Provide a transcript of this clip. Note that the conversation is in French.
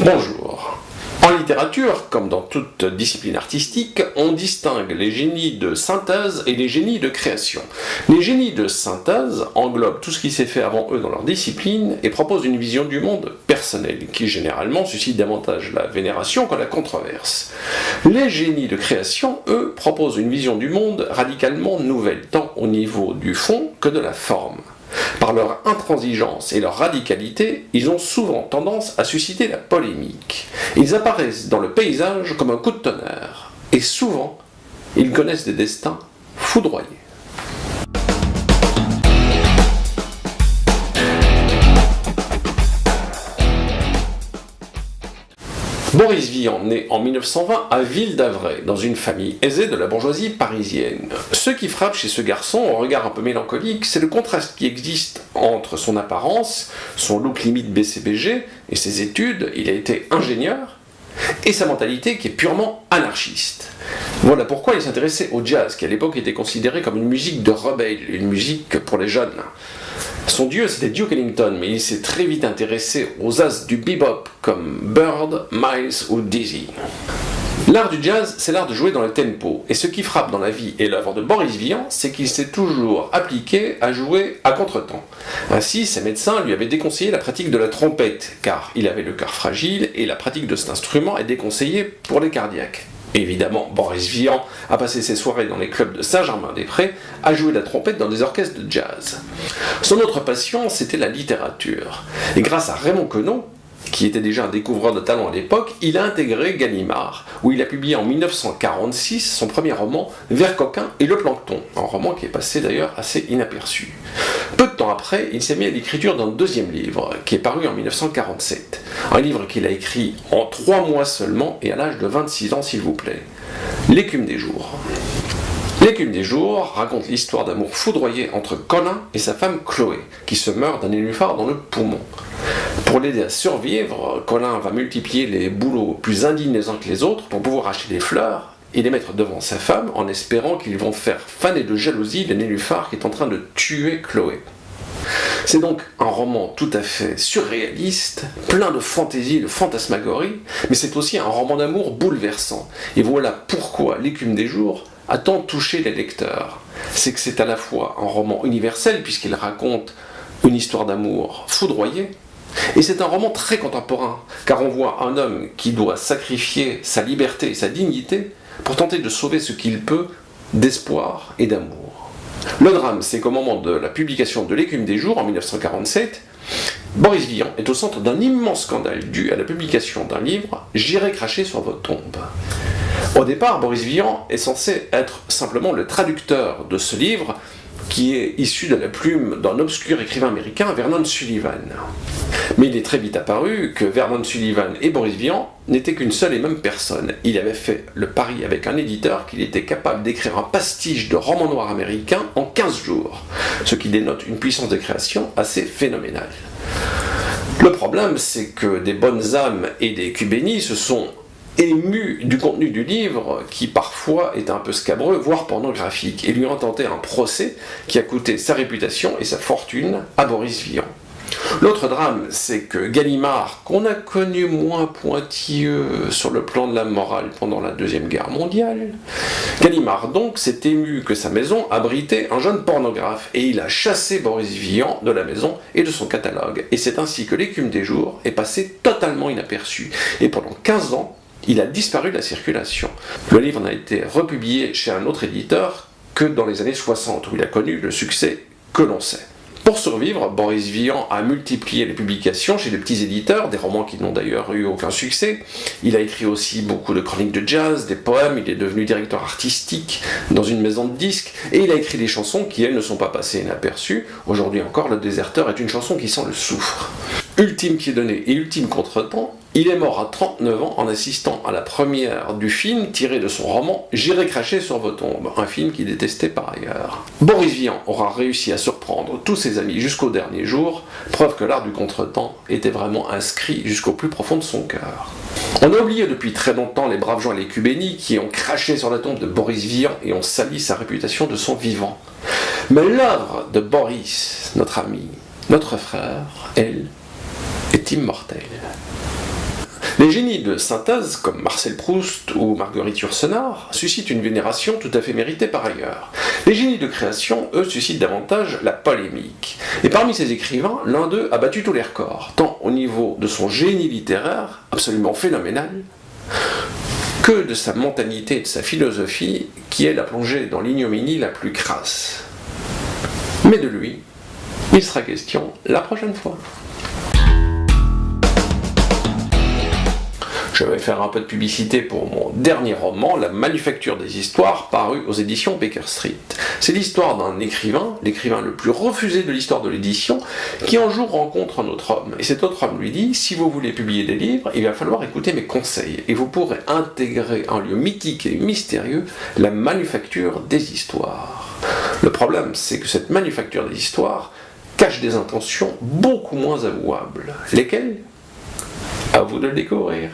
Bonjour. En littérature, comme dans toute discipline artistique, on distingue les génies de synthèse et les génies de création. Les génies de synthèse englobent tout ce qui s'est fait avant eux dans leur discipline et proposent une vision du monde personnelle, qui généralement suscite davantage la vénération que la controverse. Les génies de création, eux, proposent une vision du monde radicalement nouvelle, tant au niveau du fond que de la forme. Par leur intransigeance et leur radicalité, ils ont souvent tendance à susciter la polémique. Ils apparaissent dans le paysage comme un coup de tonnerre, et souvent, ils connaissent des destins foudroyés. Boris Vian naît en 1920 à Ville-d'Avray, dans une famille aisée de la bourgeoisie parisienne. Ce qui frappe chez ce garçon, au regard un peu mélancolique, c'est le contraste qui existe entre son apparence, son look limite BCBG, et ses études, il a été ingénieur, et sa mentalité qui est purement anarchiste. Voilà pourquoi il s'intéressait au jazz, qui à l'époque était considéré comme une musique de rebelle, une musique pour les jeunes. Son dieu, c'était Duke Ellington, mais il s'est très vite intéressé aux as du bebop comme Bird, Miles ou Dizzy. L'art du jazz, c'est l'art de jouer dans le tempo, et ce qui frappe dans la vie et l'œuvre de Boris Vian, c'est qu'il s'est toujours appliqué à jouer à contretemps. Ainsi, ses médecins lui avaient déconseillé la pratique de la trompette, car il avait le cœur fragile et la pratique de cet instrument est déconseillée pour les cardiaques. Évidemment, Boris Vian a passé ses soirées dans les clubs de Saint-Germain-des-Prés à jouer la trompette dans des orchestres de jazz. Son autre passion, c'était la littérature. Et grâce à Raymond Queneau, qui était déjà un découvreur de talent à l'époque, il a intégré Gallimard, où il a publié en 1946 son premier roman Vers coquin et le plancton, un roman qui est passé d'ailleurs assez inaperçu. Peu de temps après, il s'est mis à l'écriture d'un deuxième livre, qui est paru en 1947. Un livre qu'il a écrit en 3 mois seulement, et à l'âge de 26 ans s'il vous plaît. L'écume des jours. L'écume des jours raconte l'histoire d'amour foudroyé entre Colin et sa femme Chloé, qui se meurt d'un nénuphar dans le poumon. Pour l'aider à survivre, Colin va multiplier les boulots plus indignes les uns que les autres pour pouvoir acheter des fleurs et les mettre devant sa femme en espérant qu'ils vont faire faner de jalousie le nénuphar qui est en train de tuer Chloé. C'est donc un roman tout à fait surréaliste, plein de fantaisie et de fantasmagorie, mais c'est aussi un roman d'amour bouleversant. Et voilà pourquoi L'écume des jours a tant touché les lecteurs. C'est que c'est à la fois un roman universel, puisqu'il raconte une histoire d'amour foudroyée, et c'est un roman très contemporain, car on voit un homme qui doit sacrifier sa liberté et sa dignité pour tenter de sauver ce qu'il peut d'espoir et d'amour. Le drame, c'est qu'au moment de la publication de L'écume des jours, en 1947, Boris Vian est au centre d'un immense scandale dû à la publication d'un livre « J'irai cracher sur vos tombes ». Au départ, Boris Vian est censé être simplement le traducteur de ce livre, qui est issu de la plume d'un obscur écrivain américain, Vernon Sullivan. Mais il est très vite apparu que Vernon Sullivan et Boris Vian n'étaient qu'une seule et même personne. Il avait fait le pari avec un éditeur qu'il était capable d'écrire un pastiche de roman noir américain en 15 jours, ce qui dénote une puissance de création assez phénoménale. Le problème, c'est que des bonnes âmes et des cubénis se sont émus du contenu du livre, qui parfois est un peu scabreux, voire pornographique, et lui ont tenté un procès qui a coûté sa réputation et sa fortune à Boris Vian. L'autre drame, c'est que Gallimard, qu'on a connu moins pointilleux sur le plan de la morale pendant la Deuxième Guerre mondiale, Gallimard donc s'est ému que sa maison abritait un jeune pornographe, et il a chassé Boris Vian de la maison et de son catalogue. Et c'est ainsi que L'écume des jours est passé totalement inaperçu. Et pendant 15 ans, il a disparu de la circulation. Le livre n'a été republié chez un autre éditeur que dans les années 60, où il a connu le succès que l'on sait. Pour survivre, Boris Vian a multiplié les publications chez les petits éditeurs, des romans qui n'ont d'ailleurs eu aucun succès. Il a écrit aussi beaucoup de chroniques de jazz, des poèmes, il est devenu directeur artistique dans une maison de disques, et il a écrit des chansons qui, elles, ne sont pas passées inaperçues. Aujourd'hui encore, Le Déserteur est une chanson qui sent le soufre. Ultime pied donné et ultime contretemps, il est mort à 39 ans en assistant à la première du film tiré de son roman « J'irai cracher sur vos tombes », un film qu'il détestait par ailleurs. Boris Vian aura réussi à surprendre tous ses amis jusqu'au dernier jour, preuve que l'art du contretemps était vraiment inscrit jusqu'au plus profond de son cœur. On a oublié depuis très longtemps les braves gens et les cubénis qui ont craché sur la tombe de Boris Vian et ont sali sa réputation de son vivant. Mais l'œuvre de Boris, notre ami, notre frère, elle, est immortelle. Les génies de synthèse, comme Marcel Proust ou Marguerite Yourcenar, suscitent une vénération tout à fait méritée par ailleurs. Les génies de création, eux, suscitent davantage la polémique. Et parmi ces écrivains, l'un d'eux a battu tous les records, tant au niveau de son génie littéraire, absolument phénoménal, que de sa mentalité et de sa philosophie, qui est la plongée dans l'ignominie la plus crasse. Mais de lui, il sera question la prochaine fois. Je vais faire un peu de publicité pour mon dernier roman, La Manufacture des Histoires, paru aux éditions Baker Street. C'est l'histoire d'un écrivain, l'écrivain le plus refusé de l'histoire de l'édition, qui un jour rencontre un autre homme. Et cet autre homme lui dit, si vous voulez publier des livres, il va falloir écouter mes conseils, et vous pourrez intégrer un lieu mythique et mystérieux, la Manufacture des Histoires. Le problème, c'est que cette Manufacture des Histoires cache des intentions beaucoup moins avouables. Lesquelles ? À vous de le découvrir.